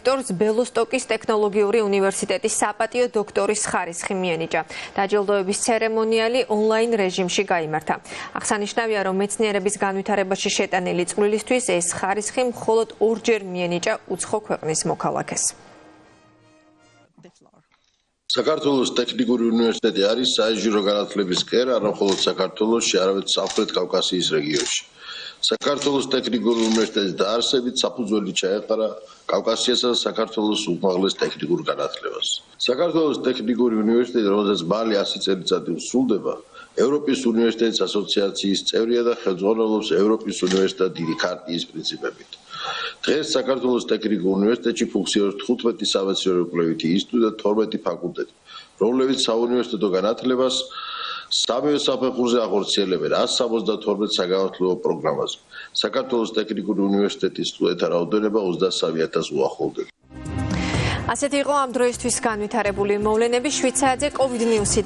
რექტორს ბელოსტოკის ტექნოლოგიური უნივერსიტეტის საპატიო დოქტორის ხარისხი მიენიჭა. დაჯილდოების ცერემონიალი ონლაინ რეჟიმში გაიმართა. აღსანიშნავია, რომ მეცნიერების განვითარებაში შეტანილი წვლილისთვის ეს ხარისხი მხოლოდ ორჯერ მიენიჭა უცხო ქვეყნის მოქალაქეს. საქართველოს ტექნიკური უნივერსიტეტი არის საინჟინრო განათლების კერა, არა მხოლოდ საქართველოში, არამედ სამხრეთ კავკასიის რეგიონში. საქართველოს ტექნიკური უნივერსიტეტის დაარსებით საფუძველი ჩაეყარა კავკასიასა და საქართველოს უმაღლეს ტექნიკურ განათლებას. საქართველოს ტექნიკური უნივერსიტეტი, რომელზეც მალე 100 წელიწადი სრულდება, ევროპის უნივერსიტეტის ასოციაციის წევრია და ხელმძღვანელობს ევროპის უნივერსიტეტთა დიდი ქარტიის პრინციპებით. დღეს საქართველოს ტექნიკურ უნივერსიტეტში ფუნქციონირებს 15 სამეცნიერო-კვლევითი ინსტიტუტი და 12 ფაკულტეტი, რომლებიც საუნივერსიტეტო განათლებას სამივე საფეხურზე ახორციელებენ 172 საგანმანათლებლო პროგრამაზე. საქართველოს ტექნიკური უნივერსიტეტის სტუდენტთა რაოდენობა 23,000 უახლოვდება. ასეთი იყო ამ დროისთვის განვითარებული მოვლენები. შვიცარიაზე COVID-19